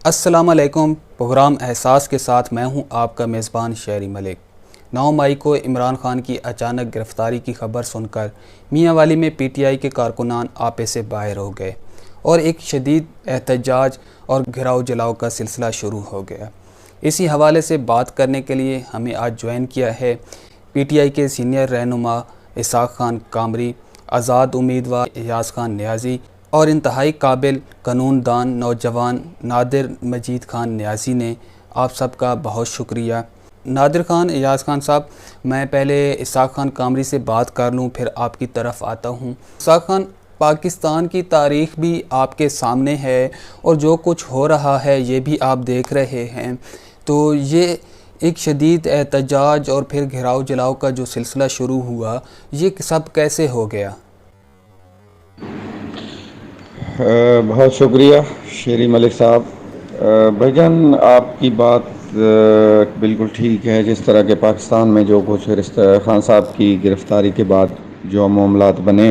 السلام علیکم۔ پروگرام احساس کے ساتھ میں ہوں آپ کا میزبان شہری ملک۔ 9 مئی کو عمران خان کی اچانک گرفتاری کی خبر سن کر میاں والی میں پی ٹی آئی کے کارکنان آپے سے باہر ہو گئے اور ایک شدید احتجاج اور گھراؤ جلاؤ کا سلسلہ شروع ہو گیا۔ اسی حوالے سے بات کرنے کے لیے ہمیں آج جوائن کیا ہے پی ٹی آئی کے سینئر رہنما اسحاق خان کامری، آزاد امیدوار ایاز خان نیازی اور انتہائی قابل قانون دان نوجوان نادر مجید خان نیازی نے۔ آپ سب کا بہت شکریہ۔ نادر خان، ایاز خان صاحب، میں پہلے اسحاق خان کامری سے بات کر لوں، پھر آپ کی طرف آتا ہوں۔ اسحاق خان، پاکستان کی تاریخ بھی آپ کے سامنے ہے اور جو کچھ ہو رہا ہے یہ بھی آپ دیکھ رہے ہیں، تو یہ ایک شدید احتجاج اور پھر گھراؤ جلاؤ کا جو سلسلہ شروع ہوا، یہ سب کیسے ہو گیا؟ بہت شکریہ شیری ملک صاحب۔ بھائی جان، آپ کی بات بالکل ٹھیک ہے۔ جس طرح کے پاکستان میں جو کچھ خان صاحب کی گرفتاری کے بعد جو معاملات بنے،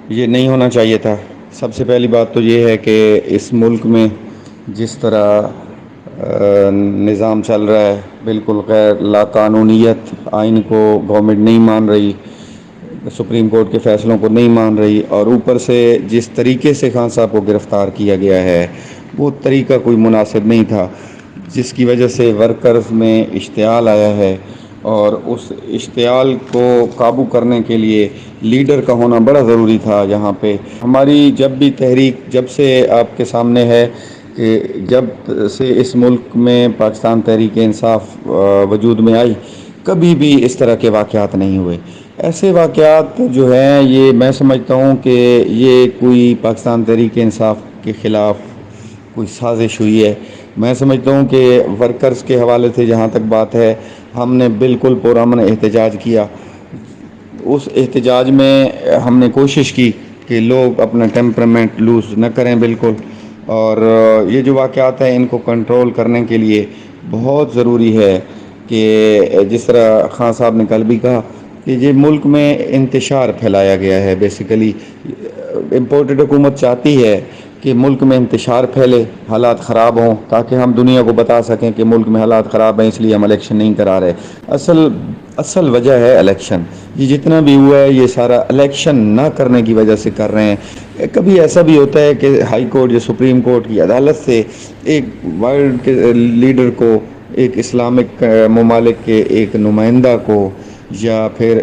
یہ نہیں ہونا چاہیے تھا۔ سب سے پہلی بات تو یہ ہے کہ اس ملک میں جس طرح نظام چل رہا ہے، بالکل غیر لا قانونیت، آئین کو گورنمنٹ نہیں مان رہی، سپریم کورٹ کے فیصلوں کو نہیں مان رہی، اور اوپر سے جس طریقے سے خان صاحب کو گرفتار کیا گیا ہے وہ طریقہ کوئی مناسب نہیں تھا، جس کی وجہ سے ورکرز میں اشتعال آیا ہے، اور اس اشتعال کو قابو کرنے کے لیے لیڈر کا ہونا بڑا ضروری تھا۔ یہاں پہ ہماری جب بھی تحریک، جب سے آپ کے سامنے ہے کہ جب سے اس ملک میں پاکستان تحریک انصاف وجود میں آئی، کبھی بھی اس طرح کے واقعات نہیں ہوئے۔ ایسے واقعات جو ہیں، یہ میں سمجھتا ہوں کہ یہ کوئی پاکستان تحریک انصاف کے خلاف کوئی سازش ہوئی ہے۔ میں سمجھتا ہوں کہ ورکرز کے حوالے سے جہاں تک بات ہے، ہم نے بالکل پرامن احتجاج کیا۔ اس احتجاج میں ہم نے کوشش کی کہ لوگ اپنا ٹیمپرامنٹ لوز نہ کریں بالکل، اور یہ جو واقعات ہیں ان کو کنٹرول کرنے کے لیے بہت ضروری ہے کہ جس طرح خان صاحب نے کل بھی کہا کہ یہ ملک میں انتشار پھیلایا گیا ہے۔ بیسیکلی امپورٹڈ حکومت چاہتی ہے کہ ملک میں انتشار پھیلے، حالات خراب ہوں، تاکہ ہم دنیا کو بتا سکیں کہ ملک میں حالات خراب ہیں، اس لیے ہم الیکشن نہیں کرا رہے۔ اصل وجہ ہے الیکشن۔ یہ جتنا بھی ہوا ہے یہ سارا الیکشن نہ کرنے کی وجہ سے کر رہے ہیں۔ کبھی ایسا بھی ہوتا ہے کہ ہائی کورٹ یا سپریم کورٹ کی عدالت سے ایک ورلڈ کے لیڈر کو، ایک اسلامک ممالک کے ایک نمائندہ کو، یا پھر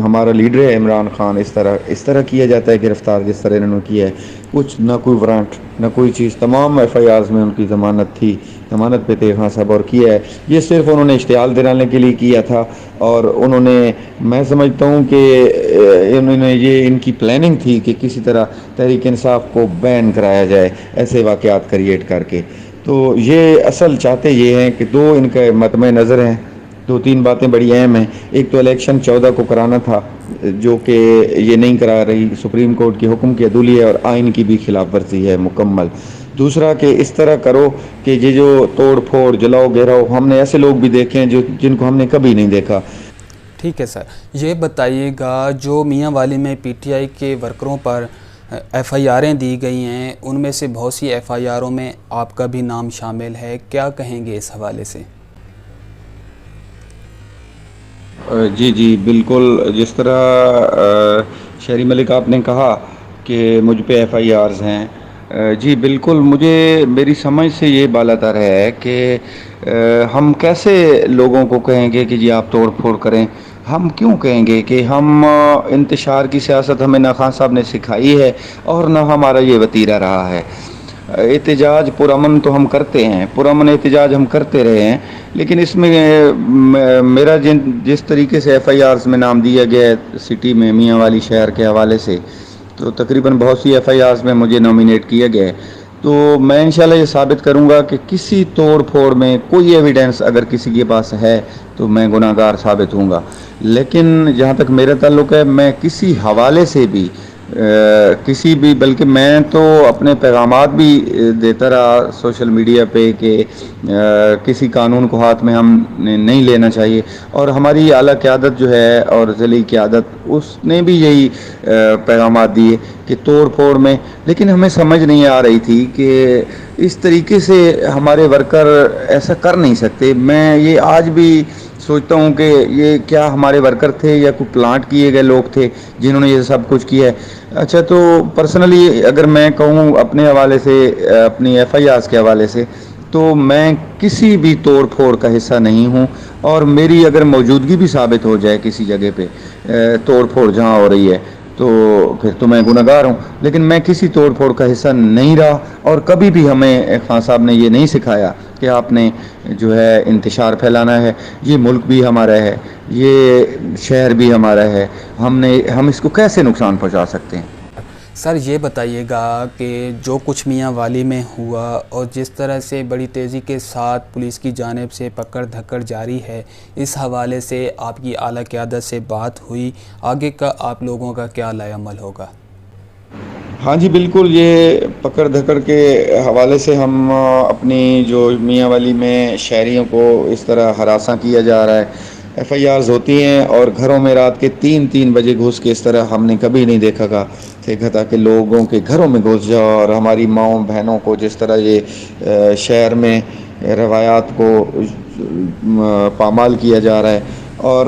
ہمارا لیڈر ہے عمران خان، اس طرح کیا جاتا ہے گرفتار جس طرح انہوں نے کیا ہے۔ کچھ نہ کوئی وارنٹ نہ کوئی چیز، تمام ایف آئی آرز میں ان کی ضمانت تھی، ضمانت پہ تھے خان صاحب، اور کیا ہے یہ صرف انہوں نے اشتعال دلانے کے لیے کیا تھا، اور انہوں نے، میں سمجھتا ہوں کہ انہوں نے یہ ان کی پلاننگ تھی کہ کسی طرح تحریک انصاف کو بین کرایا جائے ایسے واقعات کریٹ کر کے۔ تو یہ اصل چاہتے یہ ہیں کہ دو ان کے مطمع نظر ہیں، 2-3 باتیں بڑی اہم ہیں۔ ایک تو الیکشن 14 کو کرانا تھا، جو کہ یہ نہیں کرا رہی، سپریم کورٹ کے حکم کی عدولی ہے اور آئین کی بھی خلاف ورزی ہے مکمل۔ دوسرا کہ اس طرح کرو کہ یہ جو توڑ پھوڑ جلاؤ گھیراؤ، ہم نے ایسے لوگ بھی دیکھے ہیں جن کو ہم نے کبھی نہیں دیکھا۔ ٹھیک ہے سر، یہ بتائیے گا جو میاں والی میں پی ٹی آئی کے ورکروں پر ایف آئی آریں دی گئی ہیں، ان میں سے بہت سی ایف آئی آروں میں آپ کا بھی نام شامل ہے، کیا کہیں گے اس حوالے سے؟ جی بالکل، جس طرح شہری ملک آپ نے کہا کہ مجھ پہ ایف آئی آرز ہیں، جی بالکل، میری سمجھ سے یہ بالاتر ہے کہ ہم کیسے لوگوں کو کہیں گے کہ جی آپ توڑ پھوڑ کریں؟ ہم کیوں کہیں گے کہ ہم انتشار کی سیاست ہمیں نہ خان صاحب نے سکھائی ہے اور نہ ہمارا یہ وتیرہ رہا ہے۔ احتجاج پرامن تو ہم کرتے ہیں، پرامن احتجاج ہم کرتے رہے ہیں، لیکن اس میں میرا جس طریقے سے ایف آئی آرز میں نام دیا گیا ہے سٹی میں میاں والی شہر کے حوالے سے، تو تقریباً بہت سی ایف آئی آرز میں مجھے نامینیٹ کیا گیا ہے، تو میں انشاءاللہ یہ ثابت کروں گا کہ کسی توڑ پھوڑ میں کوئی ایویڈنس اگر کسی کے پاس ہے تو میں گناہگار ثابت ہوں گا۔ لیکن جہاں تک میرا تعلق ہے، میں کسی حوالے سے بھی کسی بھی، بلکہ میں تو اپنے پیغامات بھی دیتا رہا سوشل میڈیا پہ کہ کسی قانون کو ہاتھ میں ہم نہیں لینا چاہیے، اور ہماری اعلیٰ قیادت جو ہے اور ضلعی قیادت اس نے بھی یہی پیغامات دیے کہ توڑ پھوڑ میں، لیکن ہمیں سمجھ نہیں آ رہی تھی کہ اس طریقے سے ہمارے ورکر ایسا کر نہیں سکتے۔ میں یہ آج بھی سوچتا ہوں کہ یہ کیا ہمارے ورکر تھے یا کوئی پلانٹ کیے گئے لوگ تھے جنہوں نے یہ سب کچھ کیا ہے۔ اچھا، تو پرسنلی اگر میں کہوں اپنے حوالے سے، اپنی ایف آئی آرز کے حوالے سے، تو میں کسی بھی توڑ پھوڑ کا حصہ نہیں ہوں، اور میری اگر موجودگی بھی ثابت ہو جائے کسی جگہ پہ توڑ پھوڑ جہاں ہو رہی ہے تو پھر تو میں گنہگار ہوں، لیکن میں کسی توڑ پھوڑ کا حصہ نہیں رہا، اور کبھی بھی ہمیں خان صاحب نے یہ نہیں سکھایا کہ آپ نے جو ہے انتشار پھیلانا ہے۔ یہ ملک بھی ہمارا ہے، یہ شہر بھی ہمارا ہے، ہم اس کو کیسے نقصان پہنچا سکتے ہیں؟ سر یہ بتائیے گا کہ جو کچھ میاں والی میں ہوا اور جس طرح سے بڑی تیزی کے ساتھ پولیس کی جانب سے پکڑ دھکڑ جاری ہے، اس حوالے سے آپ کی اعلیٰ قیادت سے بات ہوئی، آگے کا آپ لوگوں کا کیا لائے عمل ہوگا؟ ہاں جی بالکل، یہ پکڑ دھکڑ کے حوالے سے ہم اپنی جو میاں والی میں شہریوں کو اس طرح ہراساں کیا جا رہا ہے، ایف آئی آرز ہوتی ہیں اور گھروں میں رات کے 3 بجے گھس کے اس طرح ہم نے کبھی نہیں دیکھا تھا کہ لوگوں کے گھروں میں گھس جاؤ، اور ہماری ماؤں بہنوں کو جس طرح یہ شہر میں روایات کو پامال کیا جا رہا ہے، اور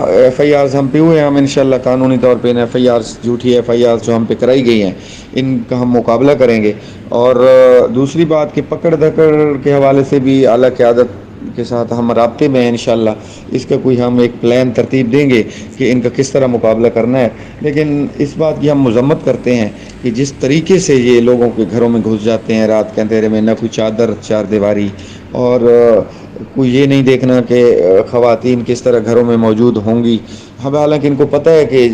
ایف آئی آرز ہم پہ ہوئے ہیں۔ ہم انشاءاللہ قانونی طور پہ ان ایف آئی آرز، جھوٹی ایف آئی آرز جو ہم پہ کرائی گئی ہیں، ان کا ہم مقابلہ کریں گے۔ اور دوسری بات کہ پکڑ دھکڑ کے حوالے سے بھی اعلیٰ قیادت کے ساتھ ہم رابطے میں ہیں، انشاءاللہ اس کا کوئی ہم ایک پلان ترتیب دیں گے کہ ان کا کس طرح مقابلہ کرنا ہے۔ لیکن اس بات کی ہم مذمت کرتے ہیں کہ جس طریقے سے یہ لوگوں کے گھروں میں گھس جاتے ہیں رات کے اندھیرے میں، نہ کوئی چار دیواری، اور کوئی یہ نہیں دیکھنا کہ خواتین کس طرح گھروں میں موجود ہوں گی۔ ہمیں حالانکہ ان کو پتہ ہے کہ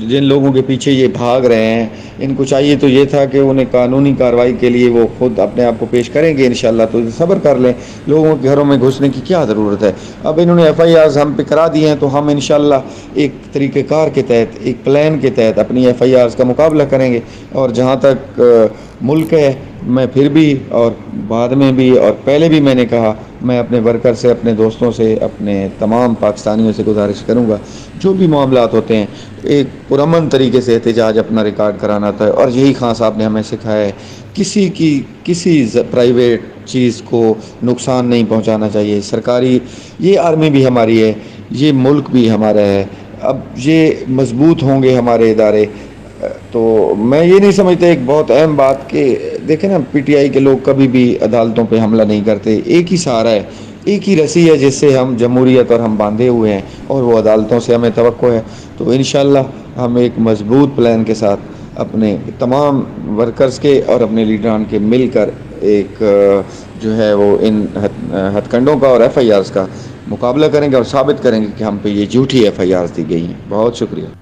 جن لوگوں کے پیچھے یہ بھاگ رہے ہیں، ان کو چاہیے تو یہ تھا کہ انہیں قانونی کارروائی کے لیے وہ خود اپنے آپ کو پیش کریں گے انشاءاللہ، تو صبر کر لیں، لوگوں کے گھروں میں گھسنے کی کیا ضرورت ہے۔ اب انہوں نے ایف آئی آرز ہم پہ کرا دی ہیں تو ہم انشاءاللہ ایک طریقہ کار کے تحت، ایک پلان کے تحت اپنی ایف آئی آرز کا مقابلہ کریں گے۔ اور جہاں تک ملک ہے، میں پھر بھی اور بعد میں بھی اور پہلے بھی میں نے کہا، میں اپنے ورکر سے، اپنے دوستوں سے، اپنے تمام پاکستانیوں سے گزارش کروں گا، جو بھی معاملات ہوتے ہیں ایک پرامن طریقے سے احتجاج اپنا ریکارڈ کرانا تھا، اور یہی خان صاحب نے ہمیں سکھایا ہے، کسی پرائیویٹ چیز کو نقصان نہیں پہنچانا چاہیے۔ سرکاری، یہ آرمی بھی ہماری ہے، یہ ملک بھی ہمارا ہے، اب یہ مضبوط ہوں گے ہمارے ادارے۔ تو میں یہ نہیں سمجھتا، ایک بہت اہم بات کہ دیکھیں نا، پی ٹی آئی کے لوگ کبھی بھی عدالتوں پہ حملہ نہیں کرتے، ایک ہی سہارا ہے، ایک ہی رسی ہے جس سے ہم جمہوریت اور ہم باندھے ہوئے ہیں، اور وہ عدالتوں سے ہمیں توقع ہے۔ تو انشاءاللہ ہم ایک مضبوط پلان کے ساتھ اپنے تمام ورکرز کے اور اپنے لیڈران کے مل کر ایک جو ہے وہ ان ہتھ کنڈوں کا اور ایف آئی آرز کا مقابلہ کریں گے، اور ثابت کریں گے کہ ہم پہ یہ جھوٹی ایف آئی آرز دی گئی ہیں۔ بہت شکریہ۔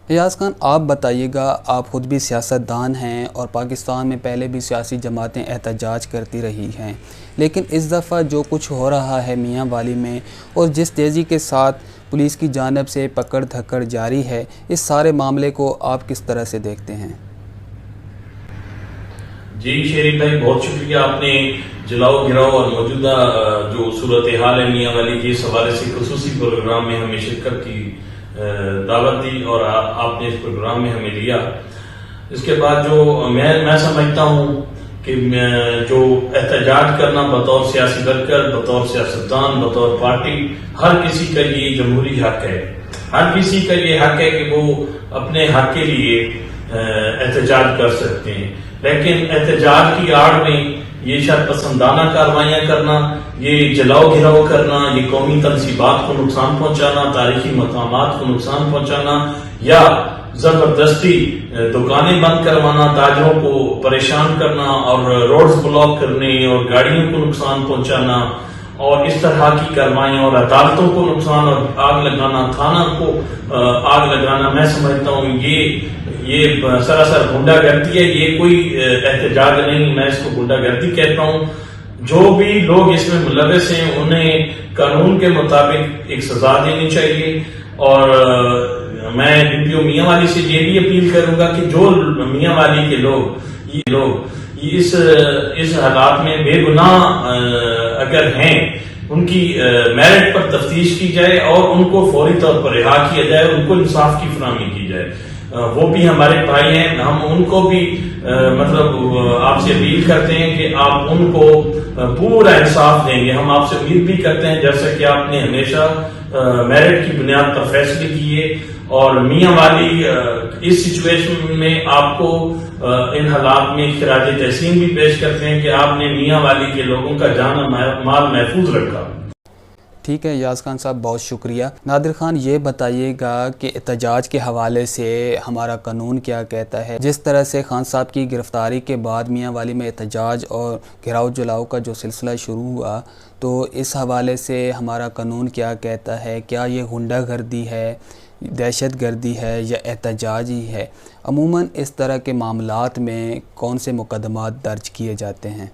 ایاز خان، آپ بتائیے گا، آپ خود بھی سیاست دان ہیں اور پاکستان میں پہلے بھی سیاسی جماعتیں احتجاج کرتی رہی ہیں، لیکن اس دفعہ جو کچھ ہو رہا ہے میاں والی میں اور جس تیزی کے ساتھ پولیس کی جانب سے پکڑ دھکڑ جاری ہے، اس سارے معاملے کو آپ کس طرح سے دیکھتے ہیں؟ جی شریف بھائی، بہت شکریہ، آپ نے جلاؤ گراؤ اور موجودہ جو صورتحال ہے میاں والی کی، اس حوالے سے خصوصی پروگرام میں ہمیں شرکت کی دعوت دی اور آپ نے اس پروگرام میں ہمیں لیا۔ اس کے بعد جو میں سمجھتا ہوں کہ جو احتجاج کرنا بطور سیاسی ورکر، بطور سیاستدان، بطور پارٹی، ہر کسی کا یہ جمہوری حق ہے، ہر کسی کا یہ حق ہے کہ وہ اپنے حق کے لیے احتجاج کر سکتے ہیں، لیکن احتجاج کی آڑ میں یہ شر پسندانہ کاروائیاں کرنا، یہ جلاؤ گھراؤ کرنا، یہ قومی تنصیبات کو نقصان پہنچانا، تاریخی مقامات کو نقصان پہنچانا، یا زبردستی دکانیں بند کروانا، تاجروں کو پریشان کرنا اور روڈز بلاک کرنے اور گاڑیوں کو نقصان پہنچانا اور اس طرح کی کاروائیاں، اور عدالتوں کو نقصان اور آگ لگانا، تھانہ کو آگ لگانا، میں سمجھتا ہوں یہ سراسر غنڈہ گردی ہے، یہ کوئی احتجاج نہیں، میں اس کو غنڈہ گردی کہتا ہوں۔ جو بھی لوگ اس میں ملوث ہیں انہیں قانون کے مطابق ایک سزا دینی چاہیے، اور میں DPO میاں والی سے یہ بھی اپیل کروں گا کہ جو میاں والی کے لوگ اس حالات میں بے گناہ اگر ہیں ان کی میرٹ پر تفتیش کی جائے اور ان کو فوری طور پر رہا کیا جائے, ان کو انصاف کی فراہمی کی جائے. وہ بھی ہمارے بھائی ہیں, ہم ان کو بھی مطلب آپ سے اپیل کرتے ہیں کہ آپ ان کو پورا انصاف دیں گے. ہم آپ سے امید بھی کرتے ہیں جیسا کہ آپ نے ہمیشہ میرٹ کی بنیاد پر فیصلے کیے, اور میاں والی اس سچویشن میں آپ کو ان حالات میں خراج تحسین بھی پیش کرتے ہیں کہ آپ نے میاں والی کے لوگوں کا جان مال محفوظ رکھا. ٹھیک ہے یاز خان صاحب, بہت شکریہ. نادر خان, یہ بتائیے گا کہ احتجاج کے حوالے سے ہمارا قانون کیا کہتا ہے؟ جس طرح سے خان صاحب کی گرفتاری کے بعد میاں والی میں احتجاج اور گھیراؤ جلاؤ کا جو سلسلہ شروع ہوا, تو اس حوالے سے ہمارا قانون کیا کہتا ہے؟ کیا یہ غنڈہ گردی ہے, دہشت گردی ہے یا احتجاج ہی ہے؟ عموماً اس طرح کے معاملات میں کون سے مقدمات درج کیے جاتے ہیں؟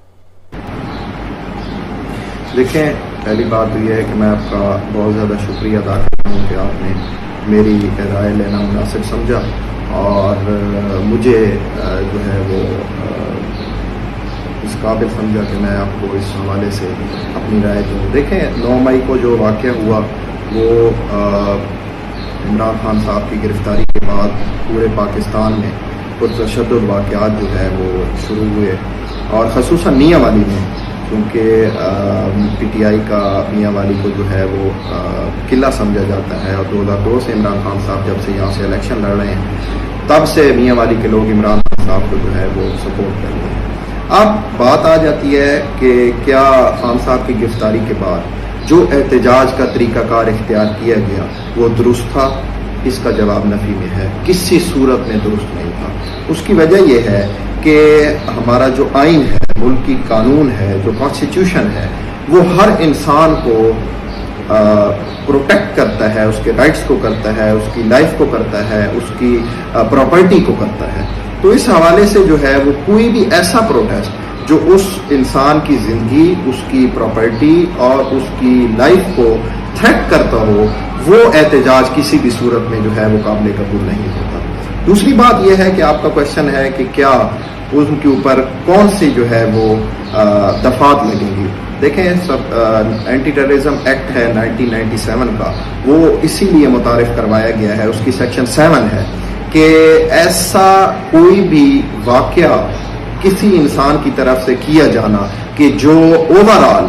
دیکھیں, پہلی بات تو یہ ہے کہ میں آپ کا بہت زیادہ شکریہ ادا کرتا ہوں کہ آپ نے میری رائے لینا مناسب سمجھا اور مجھے جو ہے وہ اس قابل سمجھا کہ میں آپ کو اس حوالے سے اپنی رائے دوں. دیکھیں, 9 مئی کو جو واقعہ ہوا وہ عمران خان صاحب کی گرفتاری کے بعد پورے پاکستان میں پرتشدد واقعات جو ہے وہ شروع ہوئے, اور خصوصاً میاں والی میں, کیونکہ PTI کا میاں والی کو جو ہے وہ قلعہ سمجھا جاتا ہے, اور 2002 سے عمران خان صاحب جب سے یہاں سے الیکشن لڑ رہے ہیں تب سے میاں والی کے لوگ عمران خان صاحب کو جو ہے وہ سپورٹ کر رہے ہیں. اب بات آ جاتی ہے کہ کیا خان صاحب کی گرفتاری کے بعد جو احتجاج کا طریقہ کار اختیار کیا گیا وہ درست تھا؟ اس کا جواب نفی میں ہے, کسی صورت میں درست نہیں تھا. اس کی وجہ یہ ہے کہ ہمارا جو آئین ہے, ملک کی قانون ہے, جو کانسٹیٹیوشن ہے, وہ ہر انسان کو پروٹیکٹ کرتا ہے, اس کے رائٹس کو کرتا ہے, اس کی لائف کو کرتا ہے, اس کی پراپرٹی کو کرتا ہے. تو اس حوالے سے جو ہے وہ کوئی بھی ایسا پروٹیسٹ جو اس انسان کی زندگی, اس کی پراپرٹی اور اس کی لائف کو تھریٹ کرتا ہو, وہ احتجاج کسی بھی صورت میں جو ہے وہ قابل قبول نہیں ہوتا. دوسری بات یہ ہے کہ آپ کا کوشچن ہے کہ کیا ان کے اوپر کون سی جو ہے وہ دفعات لگیں گی. دیکھیں, سب اینٹی ٹیررزم ایکٹ ہے 1997 کا, وہ اسی لیے متعارف کروایا گیا ہے, اس کی سیکشن 7 ہے کہ ایسا کوئی بھی واقعہ کسی انسان کی طرف سے کیا جانا کہ جو اوورآل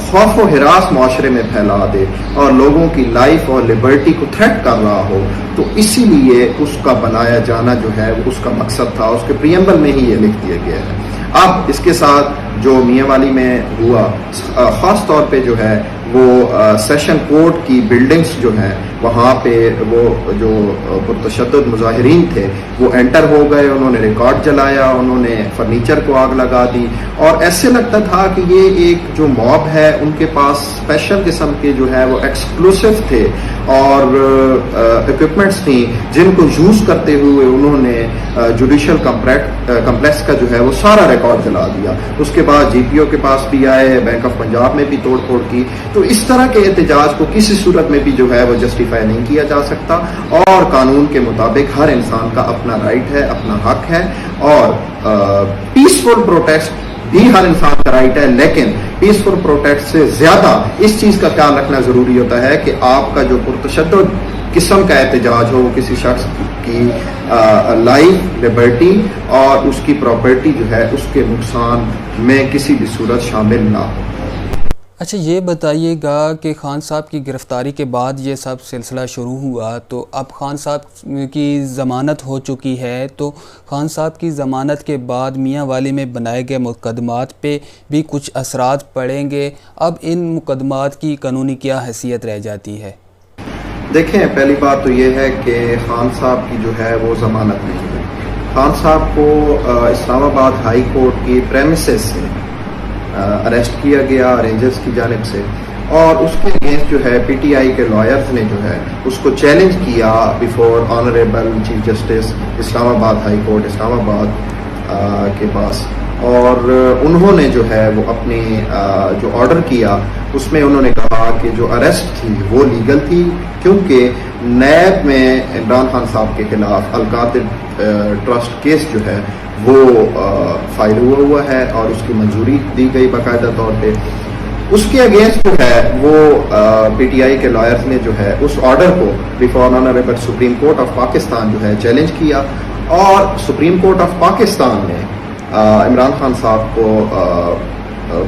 خوف و ہراس معاشرے میں پھیلا دے اور لوگوں کی لائف اور لبرٹی کو تھریٹ کر رہا ہو, تو اسی لیے اس کا بنایا جانا جو ہے اس کا مقصد تھا. اس کے پریمبل میں ہی یہ لکھ دیا گیا ہے. اب اس کے ساتھ جو میاں والی میں ہوا, خاص طور پہ جو ہے وہ سیشن کورٹ کی بلڈنگز جو ہیں وہاں پہ وہ جو پرتشدد مظاہرین تھے وہ انٹر ہو گئے, انہوں نے ریکارڈ جلایا, انہوں نے فرنیچر کو آگ لگا دی, اور ایسے لگتا تھا کہ یہ ایک جو موب ہے ان کے پاس اسپیشل قسم کے جو ہے وہ ایکسکلوسیو تھے اور اکوپمنٹس تھیں جن کو یوز کرتے ہوئے انہوں نے جوڈیشل کمپلیکس کا جو ہے وہ سارا ریکارڈ جلا دیا. اس کے بعد GPO کے پاس بھی آئے, بینک آف پنجاب میں بھی توڑ پھوڑ کی. تو اس طرح کے احتجاج کو کسی صورت میں بھی جو ہے وہ جسٹیفائی نہیں کیا جا سکتا, اور قانون کے مطابق ہر انسان کا اپنا رائٹ ہے, اپنا حق ہے, اور پیسفل پروٹیسٹ بھی ہر انسان کا رائٹ ہے. لیکن پیسفل پروٹیسٹ سے زیادہ اس چیز کا خیال رکھنا ضروری ہوتا ہے کہ آپ کا جو پرتشدد قسم کا احتجاج ہو, وہ کسی شخص کی لائف, لبرٹی اور اس کی پراپرٹی جو ہے اس کے نقصان میں کسی بھی صورت شامل نہ ہو. اچھا, یہ بتائیے گا کہ خان صاحب کی گرفتاری کے بعد یہ سب سلسلہ شروع ہوا, تو اب خان صاحب کی ضمانت ہو چکی ہے, تو خان صاحب کی ضمانت کے بعد میاں والی میں بنائے گئے مقدمات پہ بھی کچھ اثرات پڑیں گے. اب ان مقدمات کی قانونی کیا حیثیت رہ جاتی ہے؟ دیکھیں, پہلی بات تو یہ ہے کہ خان صاحب کی جو ہے وہ ضمانت نہیں ہے. خان صاحب کو اسلام آباد ہائی کورٹ کی پریمیسز سے اریسٹ کیا گیا رینجرز کی جانب سے, اور اس کے اگینسٹ جو ہے PTI کے لائرز نے جو ہے اس کو چیلنج کیا بیفور آنریبل چیف جسٹس اسلام آباد ہائی کورٹ اسلام آباد کے پاس, اور انہوں نے جو ہے وہ اپنی جو آرڈر کیا اس میں انہوں نے کہا کہ جو اریسٹ تھی وہ لیگل تھی، کیونکہ نیب میں عمران خان صاحب کے خلاف القاتل ٹرسٹ کیس جو ہے وہ فائل ہوا ہے اور اس کی منظوری دی گئی باقاعدہ طور پہ. اس کے اگینسٹ جو ہے وہ پی ٹی آئی کے لائرز نے جو ہے اس آرڈر کو before honourable supreme court of Pakistan جو ہے چیلنج کیا، اور سپریم کورٹ آف پاکستان نے عمران خان صاحب کو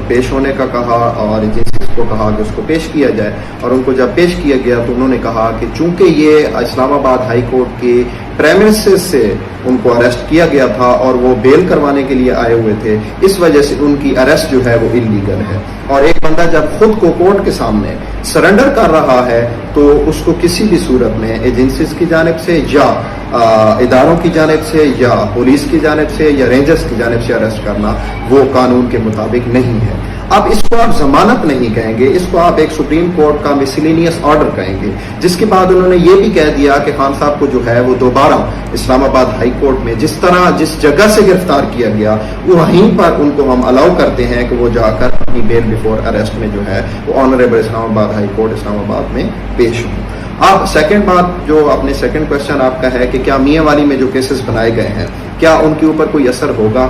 پیش ہونے کا کہا اور ایجنسیز کو کہا کہ اس کو پیش کیا جائے. اور ان کو جب پیش کیا گیا تو انہوں نے کہا کہ چونکہ یہ اسلام آباد ہائی کورٹ کے پریمیسز سے ان کو اریسٹ کیا گیا تھا اور وہ بیل کروانے کے لیے آئے ہوئے تھے، اس وجہ سے ان کی اریسٹ جو ہے وہ انلیگل ہے. اور ایک بندہ جب خود کو کورٹ کے سامنے سرنڈر کر رہا ہے تو اس کو کسی بھی صورت میں ایجنسیز کی جانب سے یا اداروں کی جانب سے یا پولیس کی جانب سے یا رینجرز کی جانب سے اریسٹ کرنا وہ قانون کے مطابق نہیں ہے. اب اس کو آپ ضمانت نہیں کہیں گے، اس کو آپ ایک سپریم کورٹ کا مسلینیس آرڈر کہیں گے، جس کے بعد انہوں نے یہ بھی کہہ دیا کہ خان صاحب کو جو ہے وہ دوبارہ اسلام آباد ہائی کورٹ میں جس طرح جس جگہ سے گرفتار کیا گیا وہیں پر ان کو ہم الاؤ کرتے ہیں کہ وہ جا کر اپنی بیل بیفور اریسٹ میں جو ہے وہ آنریبل اسلام آباد ہائی کورٹ اسلام آباد میں پیش ہوں. اب سیکنڈ بات جو اپنے سیکنڈ کوشچن آپ کا ہے کہ کیا میاں والی میں جو کیسز بنائے گئے ہیں کیا ان کے اوپر کوئی اثر ہوگا.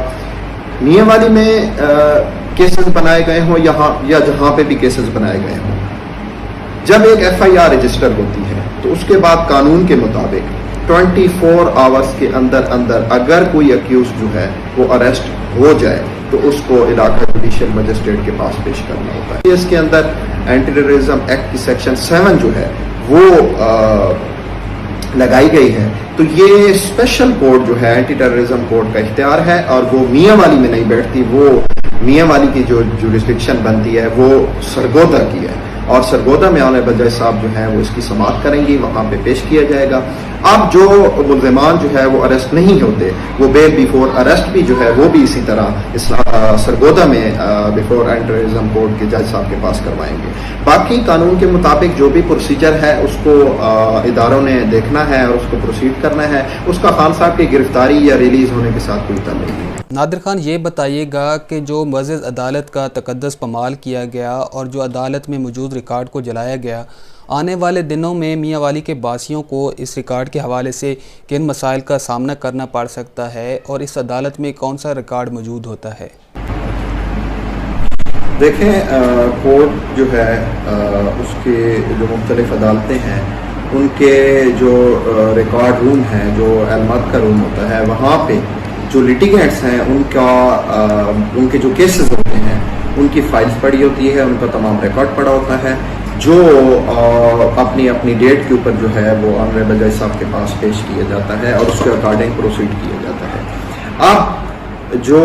میاں والی میں کیسز بنائے گئے ہوں یا جہاں پہ بھی کیسز بنائے گئے ہوں، جب ایک ایف آئی آر رجسٹر ہوتی ہے تو اس کے بعد قانون کے مطابق 24 آورز کے اندر اگر کوئی اکیوز جو ہے وہ اریسٹ ہو جائے تو اس کو علاقہ جوڈیشل مجسٹریٹ کے پاس پیش کرنا ہوتا ہے. اس کے اندر اینٹی ٹیررزم ایکٹ کی سیکشن 7 جو ہے وہ لگائی گئی ہے. تو یہ اسپیشل کورٹ جو ہے اینٹی ٹیررزم کورٹ کا اختیار ہے اور وہ میاں والی میں نہیں بیٹھتی، وہ میاں والی کی جو جورسڈکشن بنتی ہے وہ سرگودا کی ہے، اور سرگودا میں آنریبل جج صاحب جو ہیں وہ اس کی سماعت کریں گی، وہاں پہ پیش کیا جائے گا. اب جو ملزمان جو ہے وہ اریسٹ نہیں ہوتے وہ بیل بیفور اریسٹ بھی جو ہے وہ بھی اسی طرح سرگودا میں بیفور اینٹی ٹیررزم کورٹ کے جج صاحب کے پاس کروائیں گے. باقی قانون کے مطابق جو بھی پروسیجر ہے اس کو اداروں نے دیکھنا ہے اور اس کو پروسیڈ کرنا ہے. اس کا خان صاحب کی گرفتاری یا ریلیز ہونے کے ساتھ کوئی تعلق نہیں. نادر خان، یہ بتائیے گا کہ جو معزز عدالت کا تقدس پامال کیا گیا اور جو عدالت میں موجود ریکارڈ کو جلایا گیا، آنے والے دنوں میں میاں والی کے باسیوں کو اس ریکارڈ کے حوالے سے کن مسائل کا سامنا کرنا پڑ سکتا ہے اور اس عدالت میں کون سا ریکارڈ موجود ہوتا ہے؟ دیکھیں، کورٹ جو ہے اس کے جو مختلف عدالتیں ہیں ان کے جو ریکارڈ روم ہیں، جو علمات کا روم ہوتا ہے، وہاں پہ جو لیٹیگینٹس ہیں ان کے جو کیسز ہوتے ہیں ان کی فائلز پڑی ہوتی ہے، ان کا تمام ریکارڈ پڑا ہوتا ہے، جو اپنی ڈیٹ کے اوپر جو ہے وہ آنریبل جج صاحب کے پاس پیش کیا جاتا ہے اور اس کے اکارڈنگ پروسیڈ کیا جاتا ہے. اب جو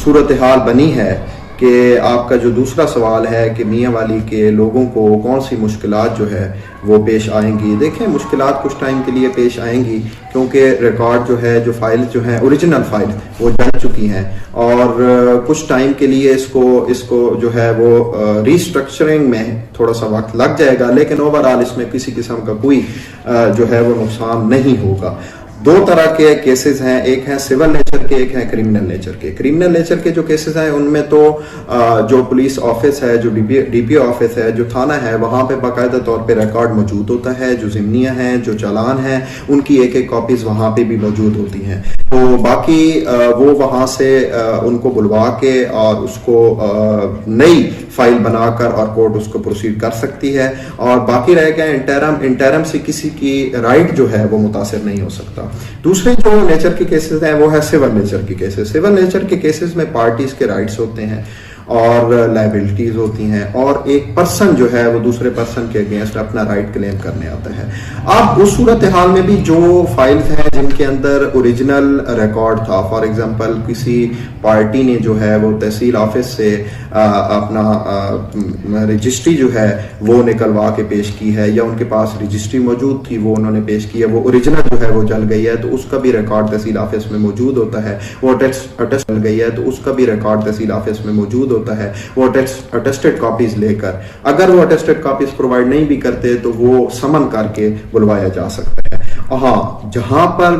صورتحال بنی ہے کہ آپ کا جو دوسرا سوال ہے کہ میاں والی کے لوگوں کو کون سی مشکلات جو ہے وہ پیش آئیں گی. دیکھیں، مشکلات کچھ ٹائم کے لیے پیش آئیں گی کیونکہ ریکارڈ جو ہے، جو فائل جو ہیں اوریجنل فائل وہ جل چکی ہیں اور کچھ ٹائم کے لیے اس کو جو ہے وہ ریسٹرکچرنگ میں تھوڑا سا وقت لگ جائے گا، لیکن اوورآل اس میں کسی قسم کا کوئی جو ہے وہ نقصان نہیں ہوگا. دو طرح کے کیسز ہیں، ایک ہیں سول نیچر کے، ایک ہیں کرمنل نیچر کے. کرمنل نیچر کے جو کیسز ہیں ان میں تو جو پولیس آفس ہے، جو ڈی پی او آفس ہے، جو تھانہ ہے، وہاں پہ باقاعدہ طور پہ ریکارڈ موجود ہوتا ہے. جو ضمنیہ ہیں، جو چالان ہیں، ان کی ایک کاپیز وہاں پہ بھی موجود ہوتی ہیں. تو باقی وہ وہاں سے ان کو بلوا کے اور اس کو نئی فائل بنا کر اور کورٹ اس کو پروسیڈ کر سکتی ہے. اور باقی رہ گئے انٹرم سے کسی کی رائٹ جو ہے وہ متاثر نہیں ہو سکتا. دوسرے جو نیچر کے کیسز ہیں وہ ہے سول نیچر کے کیسز. سول نیچر کے کیسز میں پارٹیز کے رائٹس ہوتے ہیں اور لائبلٹیز ہوتی ہیں اور ایک پرسن جو ہے وہ دوسرے پرسن کے اگینسٹ اپنا رائٹ کلیم کرنے آتا ہے. اب اس صورتحال میں بھی جو فائلز ہیں جن کے اندر اوریجنل ریکارڈ تھا، فار ایگزامپل کسی پارٹی نے جو ہے وہ تحصیل آفس سے اپنا رجسٹری جو ہے وہ نکلوا کے پیش کی ہے یا ان کے پاس رجسٹری موجود تھی وہ انہوں نے پیش کی ہے، وہ اوریجنل جو ہے وہ جل گئی ہے تو اس کا بھی ریکارڈ تحصیل آفس میں موجود ہوتا ہے. وہ اٹیسٹ جل گئی ہے تو اس کا بھی ریکارڈ تحصیل آفس میں موجود ہوتا ہے. وہ اٹیسٹڈ کاپیز لے کر، اگر وہ اٹیسٹڈ کاپیز پرووائڈ نہیں بھی کرتے تو وہ سمن کر کے بلوایا جا سکتا ہے. ہاں، جہاں پر